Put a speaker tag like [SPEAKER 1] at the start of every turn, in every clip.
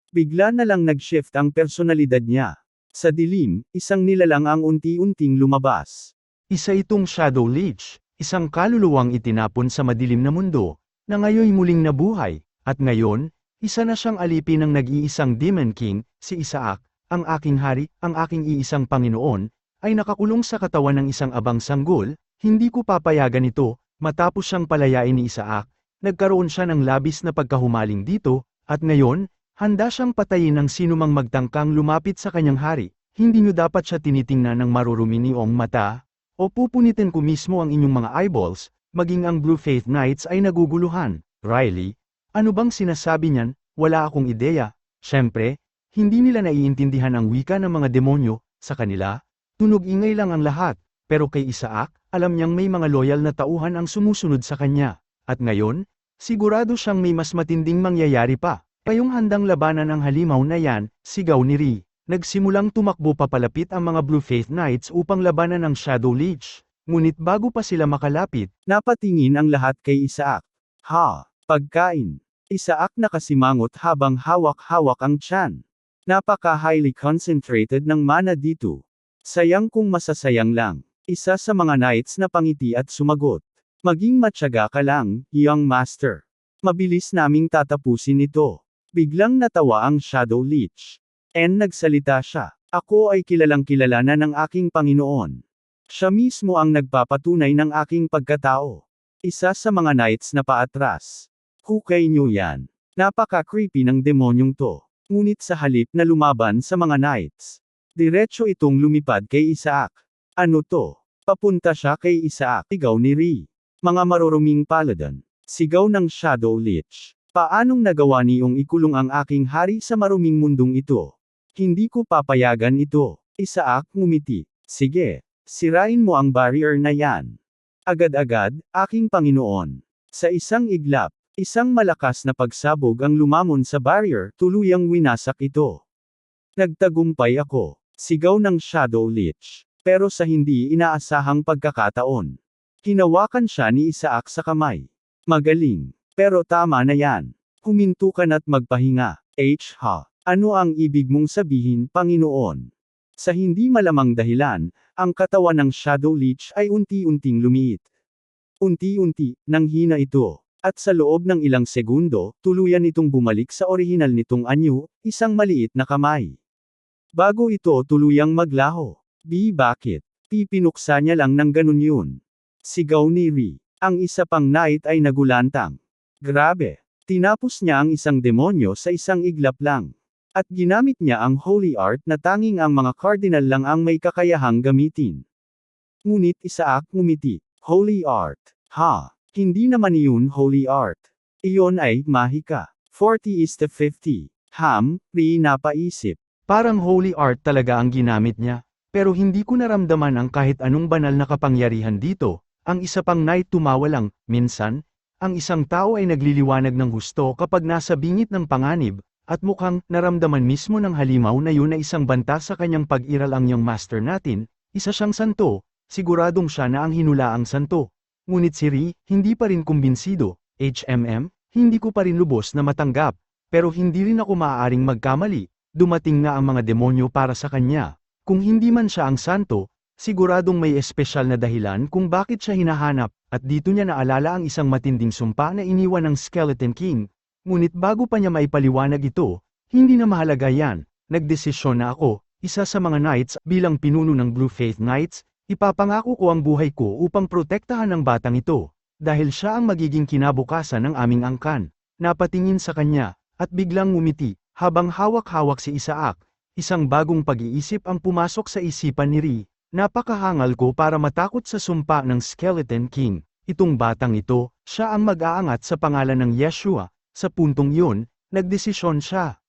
[SPEAKER 1] Bigla na lang nag-shift ang personalidad niya. Sa dilim, isang nilalang ang unti-unting lumabas.
[SPEAKER 2] Isa itong Shadow Lich, isang kaluluwang itinapon sa madilim na mundo, na ngayon muling nabuhay, at ngayon, isa na siyang alipin ng nag-iisang Demon King, si Isaac, ang aking hari, ang aking iisang Panginoon, ay nakakulong sa katawan ng isang abang sanggol, hindi ko papayagan ito. Matapos siyang palayain ni Isaac, nagkaroon siya ng labis na pagkahumaling dito, at ngayon, handa siyang patayin ng sinumang magtangkang lumapit sa kanyang hari. Hindi niyo dapat siya tinitingnan ng marurumi niyong mata, o pupunitin ko mismo ang inyong mga eyeballs, maging ang Blue Faith Knights ay naguguluhan. Riley, ano bang sinasabi niyan? Wala akong ideya. Siyempre, hindi nila naiintindihan ang wika ng mga demonyo. Sa kanila, tunog ingay lang ang lahat, pero kay Isaac, alam niyang may mga loyal na tauhan ang sumusunod sa kanya. At ngayon, sigurado siyang may mas matinding mangyayari pa. Kayong handang labanan ang halimaw na yan, sigaw ni Ri. Nagsimulang tumakbo papalapit ang mga Blue Faith Knights upang labanan ang Shadow Lich. Ngunit bago pa sila makalapit,
[SPEAKER 1] napatingin ang lahat kay Isaac. Ha! Pagkain! Isaac nakasimangot habang hawak-hawak ang tiyan. Napaka-highly concentrated ng mana dito. Sayang kung masasayang lang. Isa sa mga knights na pangiti at sumagot. Maging matyaga ka lang, young master. Mabilis naming tatapusin ito. Biglang natawa ang Shadow Lich. Nagsalita siya. Ako ay kilalang kilala na ng aking Panginoon. Siya mismo ang nagpapatunay ng aking pagkatao. Isa sa mga knights na paatras. Hukay niyo yan. Napaka-creepy ng demonyong to. Ngunit sa halip na lumaban sa mga knights, diretso itong lumipad kay Isaac. Ano to? Papunta siya kay Isaac. Sigaw ni Ri. Mga maruruming paladin. Sigaw ng Shadow Lich. Paanong nagawa niyong ikulong ang aking hari sa maruming mundong ito? Hindi ko papayagan ito. Isaac ngumiti. Sige, sirain mo ang barrier na yan. Agad-agad, aking Panginoon. Sa isang iglap, isang malakas na pagsabog ang lumamon sa barrier, tuluyang winasak ito. Nagtagumpay ako. Sigaw ng Shadow Lich. Pero sa hindi inaasahang pagkakataon, hinawakan siya ni Isaac sa kamay. Magaling. Pero tama na yan. Huminto ka na't magpahinga. Ha? Ano ang ibig mong sabihin, Panginoon? Sa hindi malamang dahilan, ang katawan ng Shadow Lich ay unti-unting lumiit. Unti-unti, nanghina ito. At sa loob ng ilang segundo, tuluyan itong bumalik sa orihinal nitong anyo, isang maliit na kamay. Bago ito tuluyang maglaho. Bakit? Pipinuksa niya lang ng ganun yun. Sigaw ni Ri. Ang isa pang knight ay nagulantang. Grabe. Tinapos niya ang isang demonyo sa isang iglap lang. At ginamit niya ang Holy Art na tanging ang mga cardinal lang ang may kakayahang gamitin. Ngunit Isaac ngumiti. Holy Art. Ha? Hindi naman iyon Holy Art. Iyon ay mahika. 40:50. Ri napaisip.
[SPEAKER 2] Parang Holy Art talaga ang ginamit niya. Pero hindi ko naramdaman ang kahit anong banal na kapangyarihan dito. Ang isa pang knight tumawa lang. Minsan, ang isang tao ay nagliliwanag ng husto kapag nasa bingit ng panganib, at mukhang naramdaman mismo ng halimaw na yun na isang banta sa kanyang pag-iral ang young master natin. Isa siyang santo, siguradong siya na ang hinulaang santo. Ngunit si Ri, hindi pa rin kumbinsido. Hindi ko pa rin lubos na matanggap. Pero hindi rin ako maaaring magkamali. Dumating na ang mga demonyo para sa kanya. Kung hindi man siya ang santo, siguradong may espesyal na dahilan kung bakit siya hinahanap, at dito niya naalala ang isang matinding sumpa na iniwan ng Skeleton King. Ngunit bago pa niya maipaliwanag ito, hindi na mahalaga yan. Nagdesisyon na ako, isa sa mga knights, bilang pinuno ng Blue Faith Knights, ipapangako ko ang buhay ko upang protektahan ang batang ito, dahil siya ang magiging kinabukasan ng aming angkan. Napatingin sa kanya, at biglang ngumiti, habang hawak-hawak si Isaac. Isang bagong pag-iisip ang pumasok sa isipan ni Ri. Napakahangal ko para matakot sa sumpa ng Skeleton King. Itong batang ito, siya ang mag-aangat sa pangalan ng Yeshua. Sa puntong yun, nagdesisyon siya.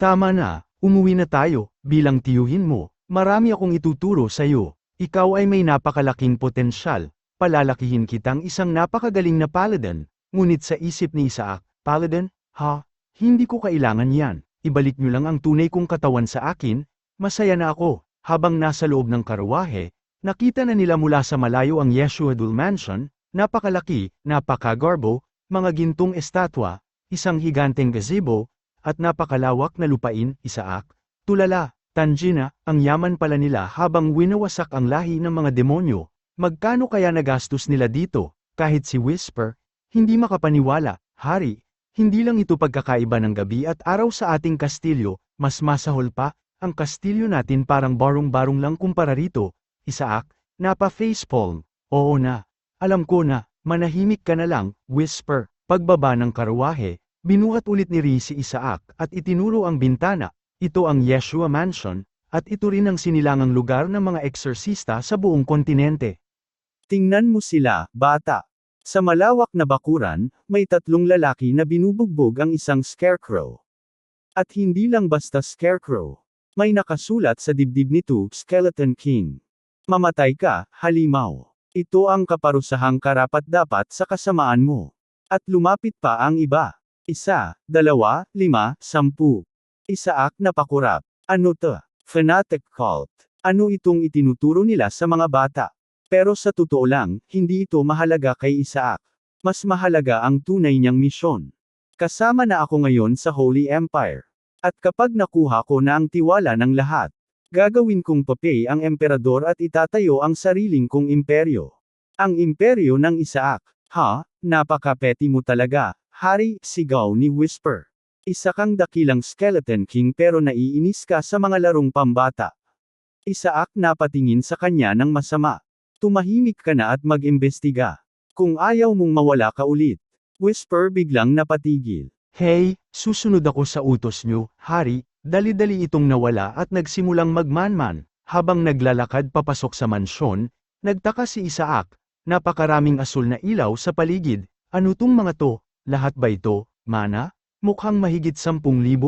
[SPEAKER 2] Tama na, umuwi na tayo, bilang tiyuhin mo. Marami akong ituturo sa iyo. Ikaw ay may napakalaking potensyal. Palalakihin kitang isang napakagaling na paladin. Ngunit sa isip ni Isaac, paladin? Ha? Hindi ko kailangan yan. Ibalik niyo lang ang tunay kong katawan sa akin. Masaya na ako. Habang nasa loob ng karwahe, nakita na nila mula sa malayo ang Yeshua Dul Mansion. Napakalaki, napakagarbo, mga gintong estatwa, isang higanteng gazebo, at napakalawak na lupain, Isaac. Tulala, Tangina, ang yaman pala nila habang winawasak ang lahi ng mga demonyo. Magkano kaya nagastos nila dito? Kahit si Whisper, hindi makapaniwala, Hari, hindi lang ito pagkakaiba ng gabi at araw sa ating kastilyo, mas masahol pa, ang kastilyo natin parang barong-barong lang kumpara rito. Isaac, napa-facepalm. Oo na. Alam ko na, manahimik ka na lang, Whisper. Pagbaba ng karuwahe, binuhat ulit ni Ri si Isaac at itinuro ang bintana. Ito ang Yeshua Mansion, at ito rin ang sinilangang lugar ng mga eksorsista sa buong kontinente.
[SPEAKER 1] Tingnan mo sila, bata. Sa malawak na bakuran, may 3 lalaki na binubugbog ang isang scarecrow. At hindi lang basta scarecrow. May nakasulat sa dibdib nito, Skeleton King. Mamatay ka, halimaw. Ito ang kaparusahang karapat-dapat sa kasamaan mo. At lumapit pa ang iba. 1, 2, 5, 10. Isaac na pakurap. Ano to? Fanatic cult. Ano itong itinuturo nila sa mga bata? Pero sa totoo lang, hindi ito mahalaga kay Isaac. Mas mahalaga ang tunay niyang misyon. Kasama na ako ngayon sa Holy Empire. At kapag nakuha ko na ang tiwala ng lahat, gagawin kong papay ang emperador at itatayo ang sariling kong imperyo. Ang imperyo ng Isaac. Ha? Napaka-petty mo talaga, Hari, sigaw ni Whisper. Isa kang dakilang skeleton king pero naiinis ka sa mga larong pambata. Isaac napatingin sa kanya ng masama. Tumahimik ka na at mag-imbestiga. Kung ayaw mong mawala ka ulit. Whisper biglang napatigil.
[SPEAKER 2] Hey, susunod ako sa utos nyo, Hari. Dali-dali itong nawala at nagsimulang magmanman. Habang naglalakad papasok sa mansyon, nagtaka si Isaac. Napakaraming asul na ilaw sa paligid. Ano tong mga to? Lahat ba ito, mana? Mukhang mahigit 10,000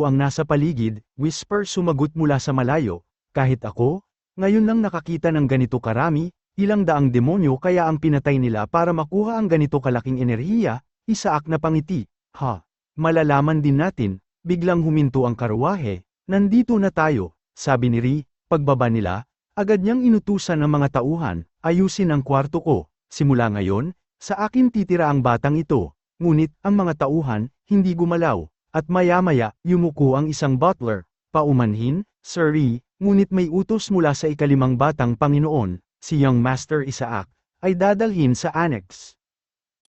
[SPEAKER 2] ang nasa paligid, Whisper sumagot mula sa malayo. Kahit ako? Ngayon lang nakakita ng ganito karami, ilang daang demonyo kaya ang pinatay nila para makuha ang ganito kalaking enerhiya, Isaac na pangiti. Ha? Malalaman din natin, biglang huminto ang karuwahe, nandito na tayo, sabi ni Ri, pagbaba nila, agad niyang inutusan ng mga tauhan, ayusin ang kwarto ko, simula ngayon, sa akin titira ang batang ito. Ngunit, ang mga tauhan, hindi gumalaw, at maya-maya, yumuko ang isang butler, paumanhin, Sir Ri, ngunit may utos mula sa ikalimang batang Panginoon, si Young Master Isaac, ay dadalhin sa annex.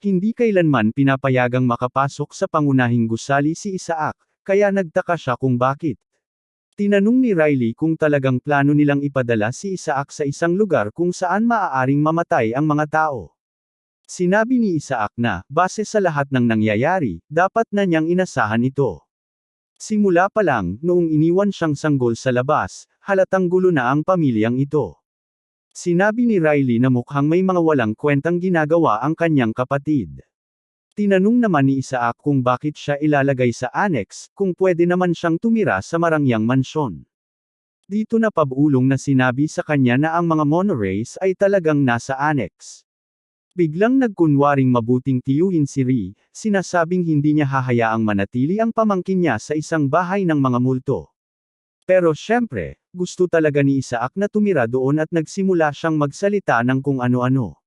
[SPEAKER 1] Hindi kailanman pinapayagang makapasok sa pangunahing gusali si Isaac, kaya nagtaka siya kung bakit. Tinanong ni Riley kung talagang plano nilang ipadala si Isaac sa isang lugar kung saan maaaring mamatay ang mga tao. Sinabi ni Isaac na, base sa lahat ng nangyayari, dapat na niyang inasahan ito. Simula pa lang, noong iniwan siyang sanggol sa labas, halatang gulo na ang pamilyang ito. Sinabi ni Riley na mukhang may mga walang kwentang ginagawa ang kanyang kapatid. Tinanong naman ni Isaac kung bakit siya ilalagay sa annex, kung pwede naman siyang tumira sa marangyang mansyon. Dito na pabulong na sinabi sa kanya na ang mga monorails ay talagang nasa annex. Biglang nagkunwaring mabuting tiyuhin si Ri, sinasabing hindi niya hahayaang manatili ang pamangkin niya sa isang bahay ng mga multo. Pero syempre, gusto talaga ni Isaac na tumira doon at nagsimula siyang magsalita ng kung ano-ano.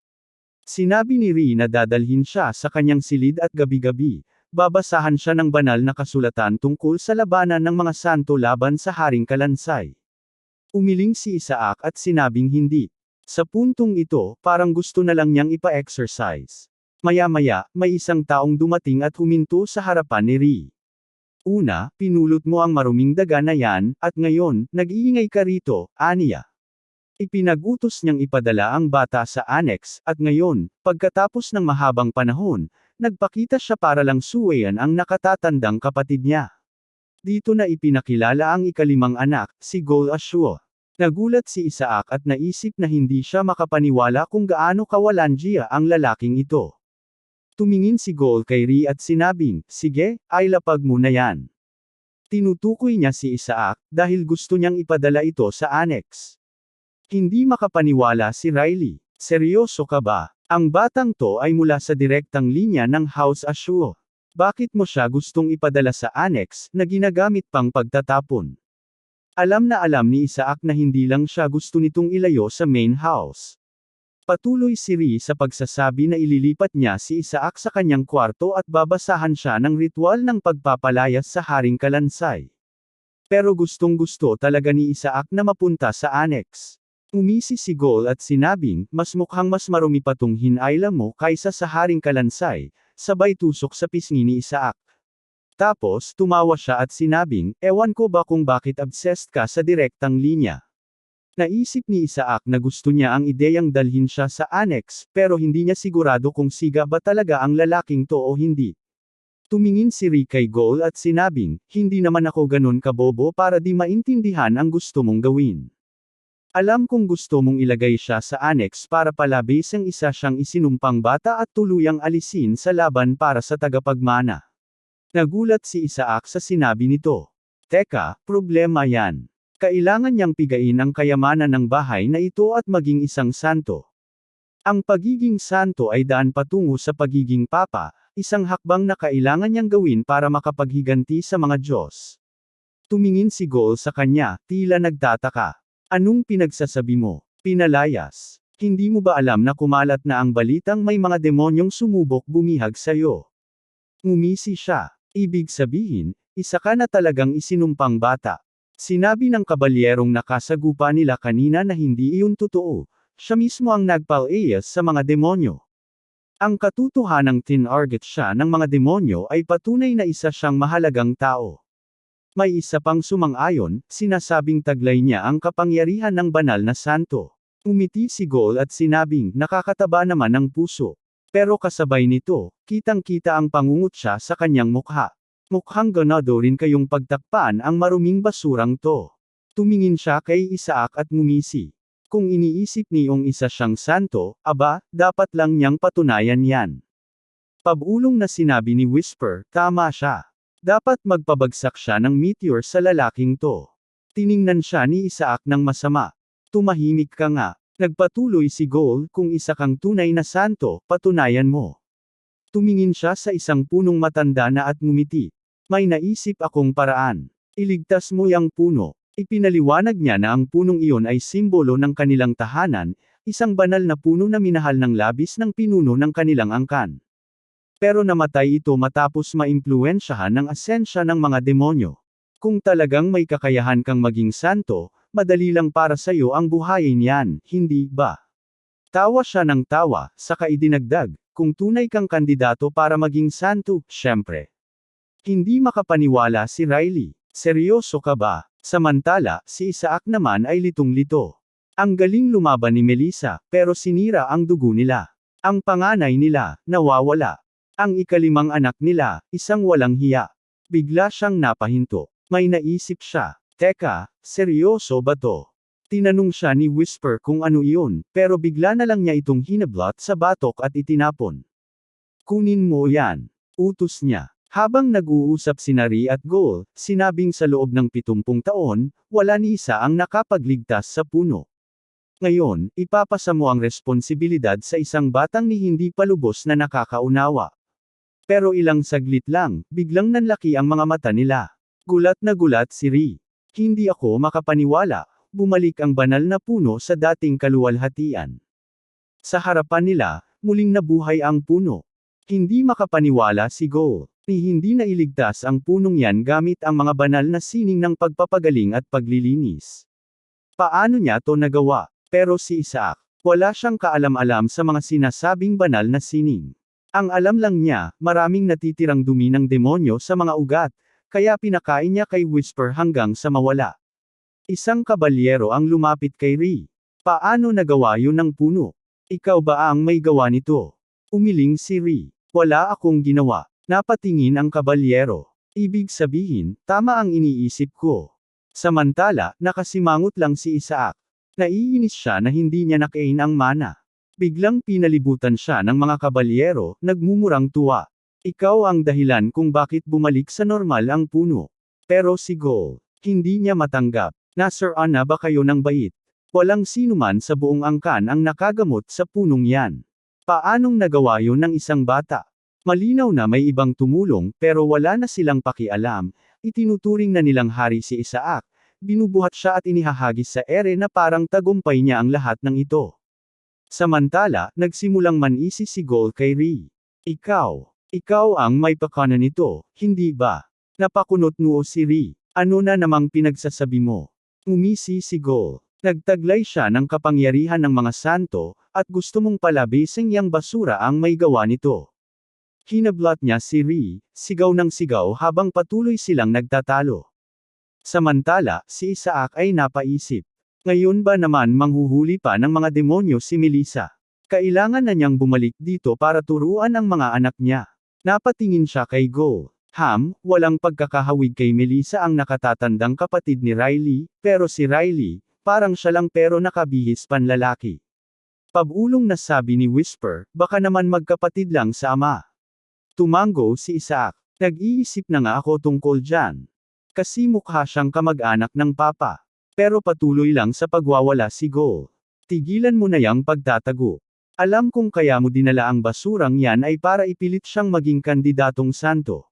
[SPEAKER 1] Sinabi ni Ri na dadalhin siya sa kanyang silid at gabi-gabi, babasahan siya ng banal na kasulatan tungkol sa labanan ng mga santo laban sa Haring Kalansay. Umiling si Isaac at sinabing hindi. Sa puntong ito, parang gusto na lang niyang ipa-exercise. Maya-maya, may isang taong dumating at huminto sa harapan ni Ri. Una, pinulot mo ang maruming daga na yan, at ngayon, nag-iingay ka rito, aniya. Ipinag-utos niyang ipadala ang bata sa annex, at ngayon, pagkatapos ng mahabang panahon, nagpakita siya para lang suwayan ang nakatatandang kapatid niya. Dito na ipinakilala ang ikalimang anak, si Gol Ashua. Nagulat si Isaac at naisip na hindi siya makapaniwala kung gaano kawalanjiya ang lalaking ito. Tumingin si Gol kay Ri at sinabing, sige, ay lapag mo na yan. Tinutukoy niya si Isaac, dahil gusto niyang ipadala ito sa annex. Hindi makapaniwala si Riley. Seryoso ka ba? Ang batang to ay mula sa direktang linya ng House Ashua. Bakit mo siya gustong ipadala sa annex, na ginagamit pang pagtatapon? Alam na alam ni Isaac na hindi lang siya gusto nitong ilayo sa main house. Patuloy si Ri sa pagsasabi na ililipat niya si Isaac sa kanyang kwarto at babasahan siya ng ritual ng pagpapalayas sa Haring Kalansay. Pero gustong-gusto talaga ni Isaac na mapunta sa annex. Umisi si Gol at sinabing, mas mukhang mas marumi pa tong hinayla mo kaysa sa Haring Kalansay, sabay tusok sa pisngi ni Isaac. Tapos tumawa siya at sinabing, ewan ko ba kung bakit obsessed ka sa direktang linya. Naisip ni Isaac na gusto niya ang ideyang dalhin siya sa annex, pero hindi niya sigurado kung siga ba talaga ang lalaking to o hindi. Tumingin si Ri kay Gol at sinabing, hindi naman ako ganun kabobo para di maintindihan ang gusto mong gawin. Alam kong gusto mong ilagay siya sa annex para palabis ang isa siyang isinumpang bata at tuluyang alisin sa laban para sa tagapagmana. Nagulat si Isaac sa sinabi nito. Teka, problema yan. Kailangan niyang pigain ang kayamanan ng bahay na ito at maging isang santo. Ang pagiging santo ay daan patungo sa pagiging papa, isang hakbang na kailangan niyang gawin para makapaghiganti sa mga Diyos. Tumingin si Gol sa kanya, tila nagtataka. Anong pinagsasabi mo? Pinalayas. Hindi mo ba alam na kumalat na ang balitang may mga demonyong sumubok bumihag sa'yo? Ngumisi siya. Ibig sabihin, isa ka na talagang isinumpang bata. Sinabi ng kabalyerong nakasagupa nila kanina na hindi iyon totoo, siya mismo ang nagpalayas sa mga demonyo. Ang katotohanang tinarget siya ng mga demonyo ay patunay na isa siyang mahalagang tao. May isa pang sumang-ayon, sinasabing taglay niya ang kapangyarihan ng banal na santo. Umiti si Gol at sinabing, nakakataba naman ang puso. Pero kasabay nito, kitang-kita ang pangungutya sa kanyang mukha. Mukhang ganado rin kayong pagtakpan ang maruming basurang to. Tumingin siya kay Isaac at ngumisi. Kung iniisip niyong isa siyang santo, aba, dapat lang niyang patunayan yan. Pabulong na sinabi ni Whisper, tama siya. Dapat magpabagsak siya ng meteor sa lalaking to. Tiningnan siya ni Isaac ng masama. Tumahimik ka nga. Nagpatuloy si Gol, kung isa kang tunay na santo, patunayan mo. Tumingin siya sa isang punong matanda na at ngumiti. May naisip akong paraan. Iligtas mo yang puno. Ipinaliwanag niya na ang punong iyon ay simbolo ng kanilang tahanan, isang banal na puno na minahal ng labis ng pinuno ng kanilang angkan. Pero namatay ito matapos maimpluwensyahan ng asensya ng mga demonyo. Kung talagang may kakayahan kang maging santo, madali lang para sa iyo ang buhayin yan, hindi ba? Tawa siya ng tawa, saka idinagdag, kung tunay kang kandidato para maging santo, syempre. Hindi makapaniwala si Riley. Seryoso ka ba? Samantala, si Isaac naman ay litong-lito. Ang galing lumaban ni Melissa, pero sinira ang dugo nila. Ang panganay nila, nawawala. Ang ikalimang anak nila, isang walang hiya. Bigla siyang napahinto. May naisip siya. Teka, seryoso ba to? Tinanong siya ni Whisper kung ano iyon, pero bigla na lang niya itong hinablot sa batok at itinapon. Kunin mo yan. Utos niya. Habang nag-uusap si Ri at Gol, sinabing sa loob ng 70 taon, wala ni isa ang nakapagligtas sa puno. Ngayon, ipapasa mo ang responsibilidad sa isang batang ni hindi pa lubos na nakakaunawa. Pero ilang saglit lang, biglang nanlaki ang mga mata nila. Gulat na gulat si Ri. Hindi ako makapaniwala, bumalik ang banal na puno sa dating kaluwalhatian. Sa harapan nila, muling nabuhay ang puno. Hindi makapaniwala si Gol. Ni hindi nailigtas ang punong yan gamit ang mga banal na sining ng pagpapagaling at paglilinis. Paano niya to nagawa? Pero si Isaac, wala siyang kaalam-alam sa mga sinasabing banal na sining. Ang alam lang niya, maraming natitirang dumi ng demonyo sa mga ugat, kaya pinakain niya kay Whisper hanggang sa mawala. Isang kabalyero ang lumapit kay Ri. Paano nagawa yun ng puno? Ikaw ba ang may gawa nito? Umiling si Ri. Wala akong ginawa. Napatingin ang kabalyero. Ibig sabihin, tama ang iniisip ko. Samantala, nakasimangot lang si Isaac. Naiinis siya na hindi niya nakain ang mana. Biglang pinalibutan siya ng mga kabalyero, nagmumurang tuwa. Ikaw ang dahilan kung bakit bumalik sa normal ang puno. Pero si Gol, hindi niya matanggap. Nasiraan na ba kayo ng bait? Walang sinuman sa buong angkan ang nakagamot sa punong yan. Paanong nagawa yun ng isang bata? Malinaw na may ibang tumulong, pero wala na silang pakialam. Itinuturing na nilang hari si Isaac. Binubuhat siya at inihahagis sa ere na parang tagumpay niya ang lahat ng ito. Samantala, nagsimulang manisi si Gol kay Ri. Ikaw ang may pakana nito, hindi ba? Napakunot noo si Ri. Ano na namang pinagsasabi mo? Umisi si Gol. Nagtaglay siya ng kapangyarihan ng mga santo, at gusto mong palabising yang basura ang may gawa nito. Hinablat niya si Ri, sigaw ng sigaw habang patuloy silang nagtatalo. Samantala, si Isaac ay napaisip. Ngayon ba naman manghuhuli pa ng mga demonyo si Melissa? Kailangan na niyang bumalik dito para turuan ang mga anak niya. Napatingin siya kay Gol. Walang pagkakahawig kay Melissa ang nakatatandang kapatid ni Riley, pero si Riley, parang siya lang pero nakabihis panlalaki. Pabulong na sabi ni Whisper, baka naman magkapatid lang sa ama. Tumango si Isaac. Nag-iisip na nga ako tungkol dyan. Kasi mukha siyang kamag-anak ng papa. Pero patuloy lang sa pagwawala si Gol. Tigilan mo na yang pagtatago. Alam kong kaya mo dinala ang basurang yan ay para ipilit siyang maging kandidatong santo.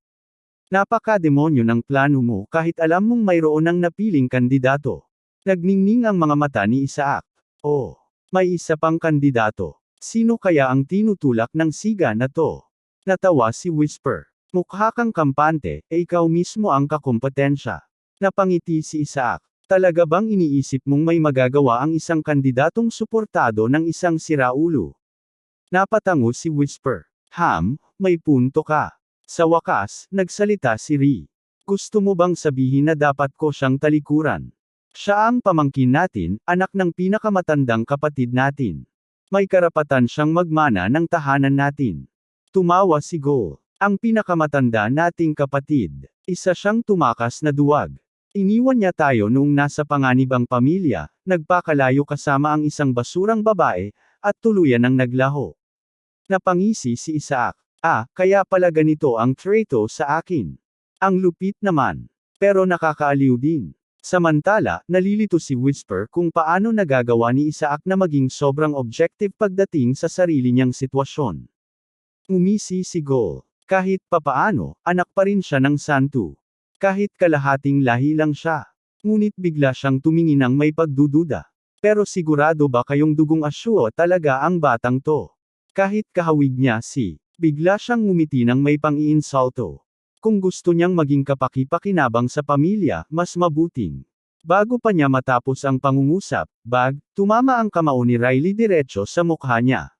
[SPEAKER 1] Napaka-demonyo ng plano mo kahit alam mong mayroon ng napiling kandidato. Nagningning ang mga mata ni Isaac. Oh, may isa pang kandidato. Sino kaya ang tinutulak ng siga na to? Natawa si Whisper. Mukha kang kampante, ikaw mismo ang kakumpetensya. Napangiti si Isaac. Talaga bang iniisip mong may magagawa ang isang kandidatong suportado ng isang siraulo? Napatango si Whisper. May punto ka. Sa wakas, nagsalita si Ri. Gusto mo bang sabihin na dapat ko siyang talikuran? Siya ang pamangkin natin, anak ng pinakamatandang kapatid natin. May karapatan siyang magmana ng tahanan natin. Tumawa si Gol. Ang pinakamatanda nating kapatid. Isa siyang tumakas na duwag. Iniwan niya tayo noong nasa panganib ang pamilya, nagpakalayo kasama ang isang basurang babae, at tuluyan ang naglaho. Napangisi si Isaac. Kaya pala ganito ang trato sa akin. Ang lupit naman. Pero nakakaaliw din. Samantala, nalilito si Whisper kung paano nagagawa ni Isaac na maging sobrang objective pagdating sa sarili niyang sitwasyon. Umisi si Gol. Kahit papaano, anak pa rin siya ng santo. Kahit kalahating lahi lang siya. Ngunit bigla siyang tumingin ng may pagdududa. Pero sigurado ba kayong dugong asyo talaga ang batang to? Kahit kahawig niya bigla siyang ngumiti ng may pang-iinsulto. Kung gusto niyang maging kapaki-pakinabang sa pamilya, mas mabuting. Bago pa niya matapos ang pangungusap, tumama ang kamao ni Riley diretso sa mukha niya.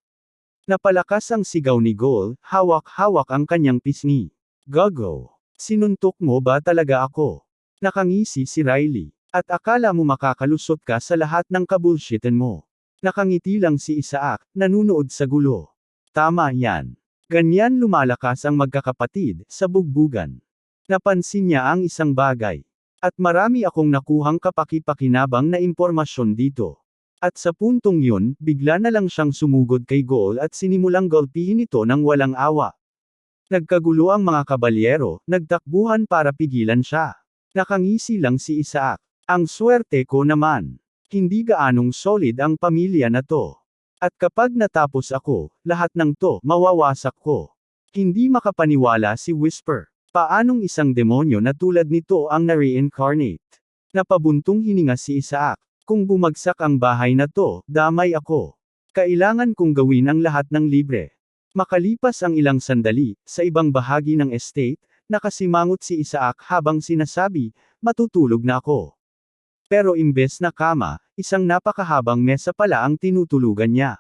[SPEAKER 1] Napalakas ang sigaw ni Gol, hawak-hawak ang kanyang pisngi. Gago. Sinuntok mo ba talaga ako? Nakangisi si Riley. At akala mo makakalusot ka sa lahat ng kabulshitan mo. Nakangiti lang si Isaac, nanunood sa gulo. Tama yan. Ganyan lumalakas ang magkakapatid, sa bugbugan. Napansin niya ang isang bagay. At marami akong nakuhang kapaki-pakinabang na impormasyon dito. At sa puntong yun, bigla na lang siyang sumugod kay Gol at sinimulang golpihin ito ng walang awa. Nagkagulo ang mga kabalyero, nagtakbuhan para pigilan siya. Nakangisi lang si Isaac. Ang swerte ko naman. Hindi gaanong solid ang pamilya na to. At kapag natapos ako, lahat ng to, mawawasak ko. Hindi makapaniwala si Whisper. Paanong isang demonyo na tulad nito ang na-reincarnate? Napabuntong hininga si Isaac. Kung bumagsak ang bahay na to, damay ako. Kailangan kong gawin ang lahat ng libre. Makalipas ang ilang sandali, sa ibang bahagi ng estate, nakasimangot si Isaac habang sinasabi, matutulog na ako. Pero imbes na kama, isang napakahabang mesa pala ang tinutulugan niya.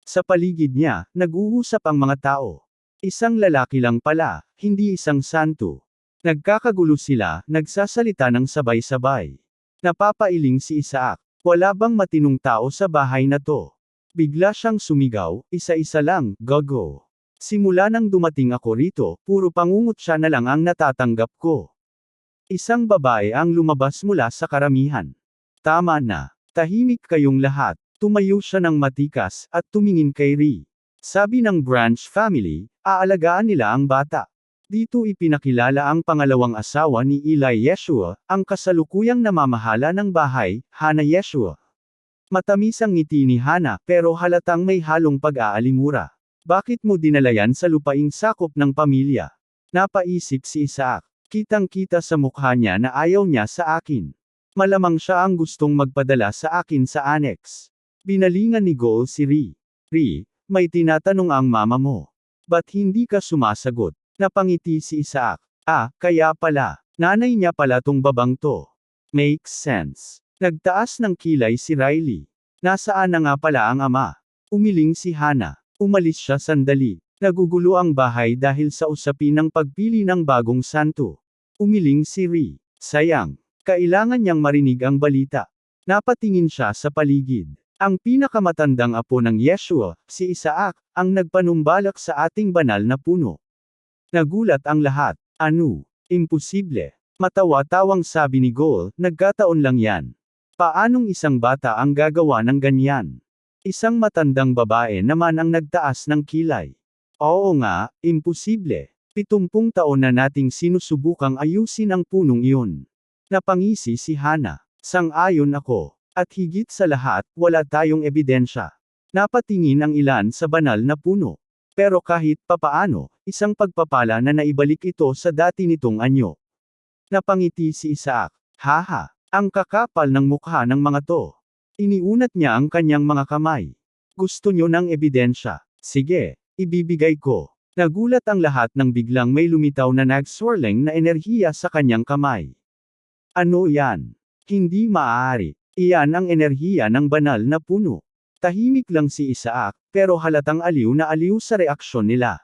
[SPEAKER 1] Sa paligid niya, nag-uusap ang mga tao. Isang lalaki lang pala, hindi isang santo. Nagkakagulo sila, nagsasalita ng sabay-sabay. Napapailing si Isaac. Wala bang matinong tao sa bahay na to? Bigla siyang sumigaw, isa-isa lang, gago. Simula nang dumating ako rito, puro pangungutya na lang ang natatanggap ko. Isang babae ang lumabas mula sa karamihan. Tama na. Tahimik kayong lahat. Tumayo siya ng matikas, at tumingin kay Ri. Sabi ng Branch family, aalagaan nila ang bata. Dito ipinakilala ang pangalawang asawa ni Eli Yeshua, ang kasalukuyang namamahala ng bahay, Hana Yeshua. Matamis ang ngiti ni Hana, pero halatang may halong pag-aalimura. Bakit mo dinala yan sa lupaing sakop ng pamilya? Napaisip si Isaac. Kitang-kita sa mukha niya na ayaw niya sa akin. Malamang siya ang gustong magpadala sa akin sa annex. Binalingan ni Goal si Ri. Ri, may tinatanong ang mama mo. Ba't hindi ka sumasagot? Napangiti si Isaac. Ah, kaya pala. Nanay niya pala tong babang to. Makes sense. Nagtaas ng kilay si Riley. Nasaan na nga pala ang ama? Umiling si Hannah. Umalis siya sandali. Nagugulo ang bahay dahil sa usapin ng pagpili ng bagong santo. Umiling si Ri. Sayang. Kailangan niyang marinig ang balita. Napatingin siya sa paligid. Ang pinakamatandang apo ng Yeshua, si Isaac, ang nagpanumbalak sa ating banal na puno. Nagulat ang lahat. Ano? Imposible. Matawa-tawang sabi ni Goal, nagkataon lang yan. Paanong isang bata ang gagawa ng ganyan? Isang matandang babae naman ang nagtaas ng kilay. Oo nga, imposible. 70 taon na nating sinusubukang ayusin ang punong iyon. Napangisi si Hannah. Sang-ayon ako. At higit sa lahat, wala tayong ebidensya. Napatingin ang ilan sa banal na puno. Pero kahit papaano, isang pagpapala na naibalik ito sa dati nitong anyo. Napangiti si Isaac. Haha, ang kakapal ng mukha ng mga to. Iniunat niya ang kanyang mga kamay. Gusto nyo ng ebidensya? Sige, ibibigay ko. Nagulat ang lahat nang biglang may lumitaw na nag-swirling na enerhiya sa kanyang kamay. Ano yan? Hindi maaari. Iyan ang enerhiya ng banal na puno. Tahimik lang si Isaac, pero halatang aliw na aliw sa reaksyon nila.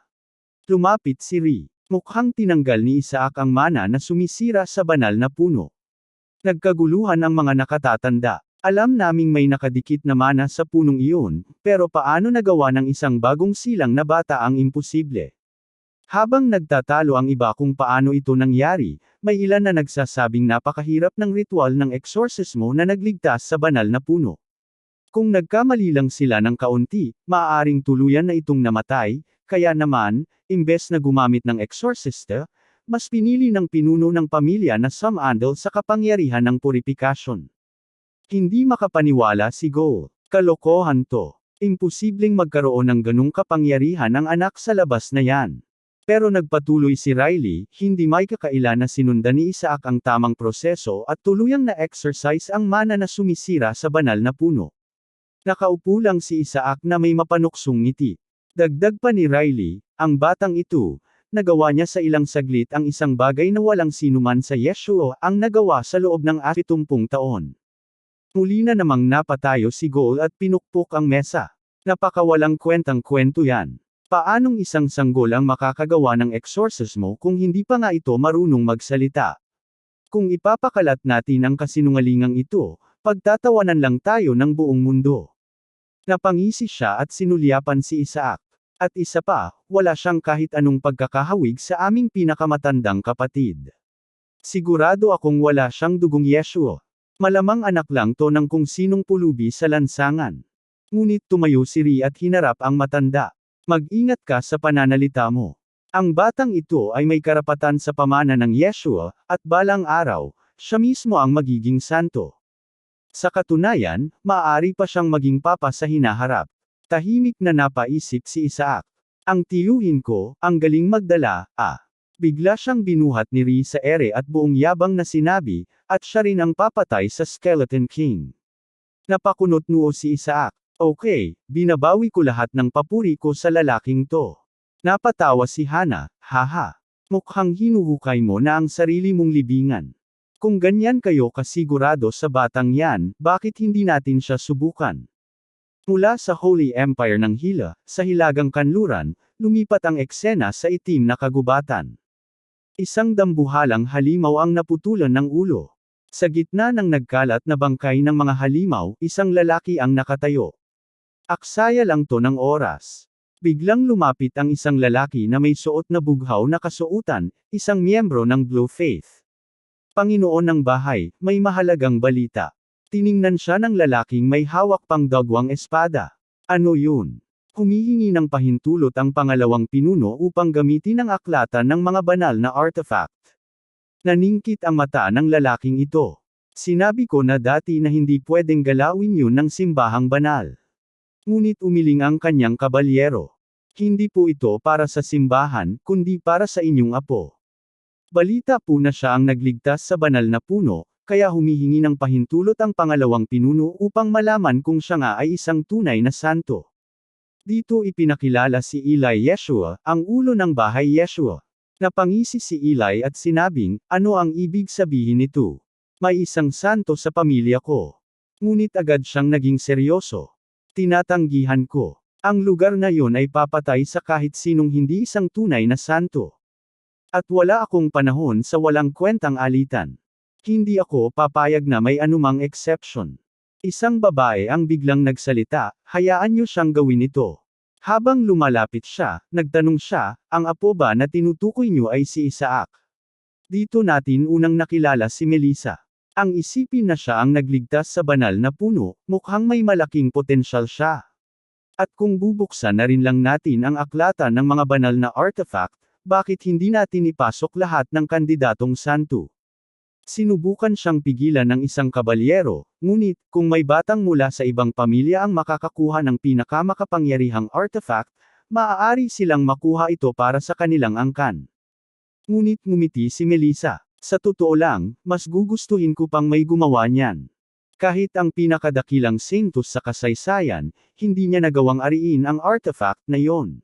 [SPEAKER 1] Lumapit si Ri. Mukhang tinanggal ni Isaac ang mana na sumisira sa banal na puno. Nagkaguluhan ang mga nakatatanda. Alam naming may nakadikit na mana sa punong iyon, pero paano nagawa ng isang bagong silang na bata ang imposible? Habang nagtatalo ang iba kung paano ito nangyari, may ilan na nagsasabing napakahirap ng ritual ng eksorsismo na nagligtas sa banal na puno. Kung nagkamali lang sila ng kaunti, maaaring tuluyan na itong namatay, kaya naman, imbes na gumamit ng eksorsista, mas pinili ng pinuno ng pamilya na sumandal sa kapangyarihan ng purifikasyon. Hindi makapaniwala si Goal. Kalokohan to. Imposibleng magkaroon ng ganung kapangyarihan ang anak sa labas na yan. Pero nagpatuloy si Riley, hindi may kakaila na sinundan ni Isaac ang tamang proseso at tuluyang na-exercise ang mana na sumisira sa banal na puno. Nakaupo lang si Isaac na may mapanuksong ngiti. Dagdag pa ni Riley, ang batang ito, nagawa niya sa ilang saglit ang isang bagay na walang sinuman sa Yeshua ang nagawa sa loob ng 70 taon. Muli na namang napatayo si Goal at pinukpok ang mesa. Napakawalang kwentang kwento yan. Paanong isang sanggol ang makakagawa ng eksorsismo kung hindi pa nga ito marunong magsalita? Kung ipapakalat natin ang kasinungalingang ito, pagtatawanan lang tayo ng buong mundo. Napangisi siya at sinulyapan si Isaac. At isa pa, wala siyang kahit anong pagkakahawig sa aming pinakamatandang kapatid. Sigurado akong wala siyang dugong Yeshua. Malamang anak lang to ng kung sinong pulubi sa lansangan. Ngunit tumayo si Ri at hinarap ang matanda. Mag-ingat ka sa pananalita mo. Ang batang ito ay may karapatan sa pamana ng Yeshua, at balang araw, siya mismo ang magiging santo. Sa katunayan, maaari pa siyang maging papa sa hinaharap. Tahimik na napaisip si Isaac. Ang tiyuhin ko, ang galing magdala, Bigla siyang binuhat ni Ri sa ere at buong yabang na sinabi, at siya rin ang papatay sa Skeleton King. Napakunot noo si Isaac. Okay, binabawi ko lahat ng papuri ko sa lalaking to. Napatawa si Hannah, haha. Mukhang hinuhukay mo na ang sarili mong libingan. Kung ganyan kayo kasigurado sa batang yan, bakit hindi natin siya subukan? Mula sa Holy Empire ng Hila, sa Hilagang Kanluran, lumipat ang eksena sa itim na kagubatan. Isang dambuhalang halimaw ang naputulan ng ulo. Sa gitna ng nagkalat na bangkay ng mga halimaw, isang lalaki ang nakatayo. Aksaya lang to ng oras. Biglang lumapit ang isang lalaki na may suot na bughaw na kasuotan, isang miyembro ng Blue Faith. Panginoon ng bahay, may mahalagang balita. Tiningnan siya ng lalaking may hawak pang dagwang espada. Ano yun? Humihingi ng pahintulot ang pangalawang pinuno upang gamitin ang aklatan ng mga banal na artifact. Naningkit ang mata ng lalaking ito. Sinabi ko na dati na hindi pwedeng galawin yun ng simbahang banal. Ngunit umiling ang kanyang kabalyero. Hindi po ito para sa simbahan, kundi para sa inyong apo. Balita po na siya ang nagligtas sa banal na puno, kaya humihingi ng pahintulot ang pangalawang pinuno upang malaman kung siya nga ay isang tunay na santo. Dito ipinakilala si Eli Yeshua, ang ulo ng bahay Yeshua. Napangisi si Eli at sinabing, ano ang ibig sabihin nito? May isang santo sa pamilya ko. Ngunit agad siyang naging seryoso. Tinatanggihan ko. Ang lugar na yon ay papatay sa kahit sinong hindi isang tunay na santo. At wala akong panahon sa walang kwentang alitan. Hindi ako papayag na may anumang exception. Isang babae ang biglang nagsalita, hayaan niyo siyang gawin ito. Habang lumalapit siya, nagtanong siya, ang apo ba na tinutukoy niyo ay si Isaac? Dito natin unang nakilala si Melissa. Ang isipin na siya ang nagligtas sa banal na puno, mukhang may malaking potensyal siya. At kung bubuksan na rin lang natin ang aklatan ng mga banal na artifact, bakit hindi natin ipasok lahat ng kandidatong santo? Sinubukan siyang pigilan ng isang kabalyero, ngunit, kung may batang mula sa ibang pamilya ang makakakuha ng pinakamakapangyarihang artifact, maaari silang makuha ito para sa kanilang angkan. Ngunit ngumiti si Melissa. Sa totoo lang, mas gugustuhin ko pang may gumawa niyan. Kahit ang pinakadakilang saintos sa kasaysayan, hindi niya nagawang ariin ang artifact na yon.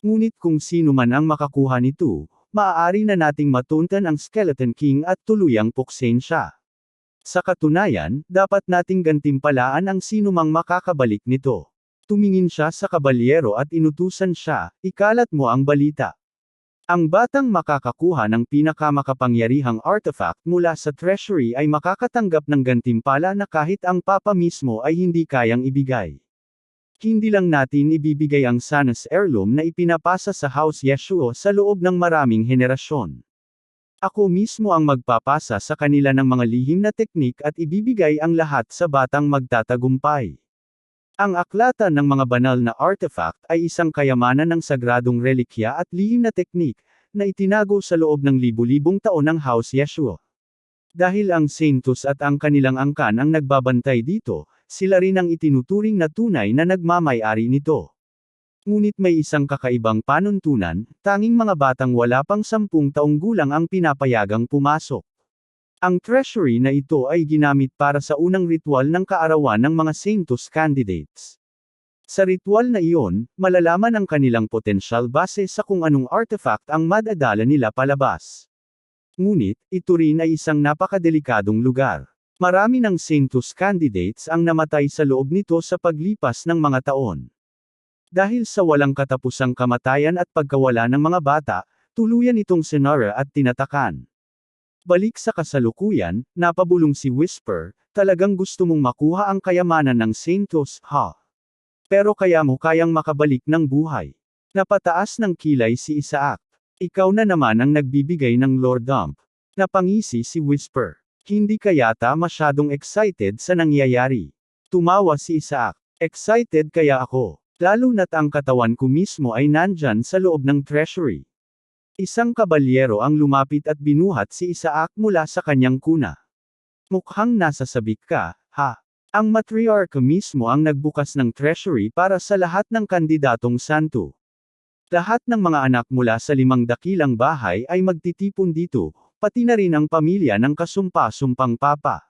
[SPEAKER 1] Ngunit kung sino man ang makakuha nito, maaari na nating matuntan ang Skeleton King at tuluyang puksain siya. Sa katunayan, dapat nating gantimpalaan ang sino mang makakabalik nito. Tumingin siya sa kabalyero at inutusan siya, ikalat mo ang balita. Ang batang makakakuha ng pinakamakapangyarihang artifact mula sa treasury ay makakatanggap ng gantimpala na kahit ang papa mismo ay hindi kayang ibigay. Hindi lang natin ibibigay ang Sanus heirloom na ipinapasa sa House Yeshua sa loob ng maraming henerasyon. Ako mismo ang magpapasa sa kanila ng mga lihim na teknik at ibibigay ang lahat sa batang magtatagumpay. Ang aklatan ng mga banal na artifact ay isang kayamanan ng sagradong relikya at lihim na teknik, na itinago sa loob ng libu-libong taon ng House Yeshua. Dahil ang saintos at ang kanilang angkan ang nagbabantay dito, sila rin ang itinuturing na tunay na nagmamay-ari nito. Ngunit may isang kakaibang panuntunan, tanging mga batang wala pang 10 taong gulang ang pinapayagang pumasok. Ang treasury na ito ay ginamit para sa unang ritual ng kaarawan ng mga saintos candidates. Sa ritual na iyon, malalaman ang kanilang potensyal base sa kung anong artifact ang madadala nila palabas. Ngunit, ito rin ay isang napakadelikadong lugar. Marami ng saintos candidates ang namatay sa loob nito sa paglipas ng mga taon. Dahil sa walang katapusang kamatayan at pagkawala ng mga bata, tuluyan itong sinara at tinatakan. Balik sa kasalukuyan, napabulong si Whisper, talagang gusto mong makuha ang kayamanan ng saintos, ha? Pero kaya mo kayang makabalik ng buhay. Napataas ng kilay si Isaac. Ikaw na naman ang nagbibigay ng Lord Dump. Napangisi si Whisper. Hindi ka yata masyadong excited sa nangyayari. Tumawa si Isaac. Excited kaya ako. Lalo na't ang katawan ko mismo ay nandyan sa loob ng treasury. Isang kabalyero ang lumapit at binuhat si Isaac mula sa kanyang kuna. Mukhang nasasabik ka, ha? Ang matriarch mismo ang nagbukas ng treasury para sa lahat ng kandidatong santo. Lahat ng mga anak mula sa 5 dakilang bahay ay magtitipon dito, pati na rin ang pamilya ng kasumpa-sumpang papa.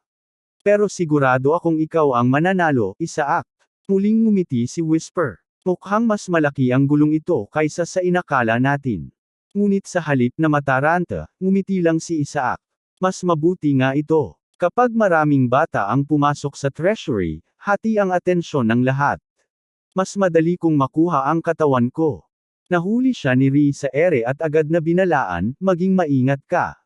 [SPEAKER 1] Pero sigurado akong ikaw ang mananalo, Isaac. Muling ngumiti si Whisper. Mukhang mas malaki ang gulong ito kaysa sa inakala natin. Ngunit sa halip na mataranta, ngumiti lang si Isaac. Mas mabuti nga ito. Kapag maraming bata ang pumasok sa treasury, hati ang atensyon ng lahat. Mas madali kong makuha ang katawan ko. Nahuli siya ni Ri sa ere at agad na binalaan, maging maingat ka.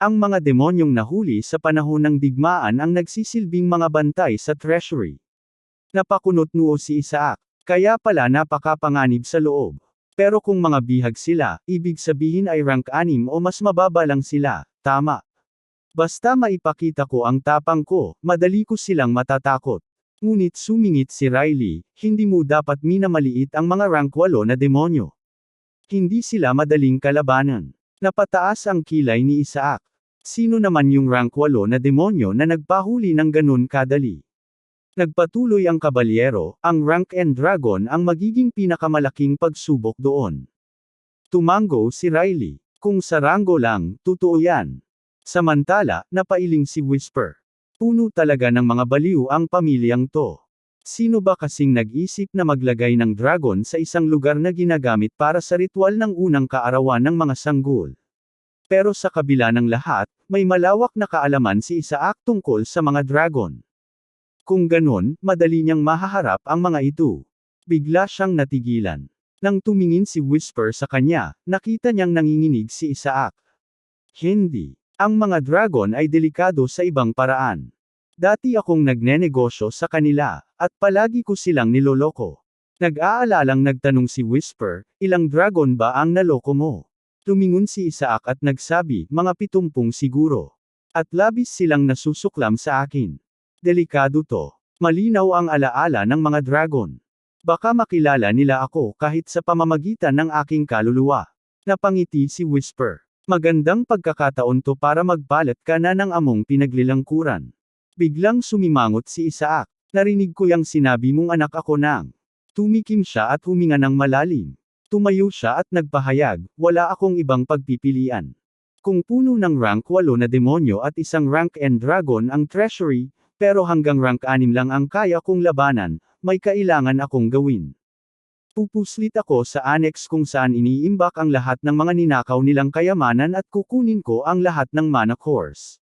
[SPEAKER 1] Ang mga demonyong nahuli sa panahon ng digmaan ang nagsisilbing mga bantay sa treasury. Napakunot noo si Isaac, kaya pala napakapanganib sa loob. Pero kung mga bihag sila, ibig sabihin ay rank 6 o mas mababa lang sila, tama. Basta maipakita ko ang tapang ko, madali ko silang matatakot. Ngunit sumingit si Riley, hindi mo dapat minamaliit ang mga rank 8 na demonyo. Hindi sila madaling kalabanan. Napataas ang kilay ni Isaac. Sino naman yung rank 8 na demonyo na nagpahuli ng ganun kadali? Nagpatuloy ang kabalyero, ang rank and dragon ang magiging pinakamalaking pagsubok doon. Tumango si Riley. Kung sa rango lang, totoo yan. Samantala, napailing si Whisper. Puno talaga ng mga baliw ang pamilyang to. Sino ba kasing nag-isip na maglagay ng dragon sa isang lugar na ginagamit para sa ritual ng unang kaarawan ng mga sanggol? Pero sa kabila ng lahat, may malawak na kaalaman si Isaac tungkol sa mga dragon. Kung ganon, madali niyang mahaharap ang mga ito. Bigla siyang natigilan. Nang tumingin si Whisper sa kanya, nakita niyang nanginginig si Isaac. Hindi. Ang mga dragon ay delikado sa ibang paraan. Dati akong nagnenegosyo sa kanila, at palagi ko silang niloloko. Nag-aalalang nagtanong si Whisper, ilang dragon ba ang naloko mo? Tumingon si Isaac at nagsabi, mga 70 siguro. At labis silang nasusuklam sa akin. Delikado to. Malinaw ang alaala ng mga dragon. Baka makilala nila ako kahit sa pamamagitan ng aking kaluluwa. Napangiti si Whisper. Magandang pagkakataon to para magpalat ka na ng among pinaglilangkuran. Biglang sumimangot si Isaac. Narinig ko yang sinabi mong anak ako nang. Tumikim siya at huminga ng malalim. Tumayo siya at nagpahayag, wala akong ibang pagpipilian. Kung puno ng rank 8 na demonyo at isang rank N dragon ang treasury, pero hanggang rank 6 lang ang kaya kong labanan, may kailangan akong gawin. Pupuslit ako sa annex kung saan iniimbak ang lahat ng mga ninakaw nilang kayamanan at kukunin ko ang lahat ng mana cores.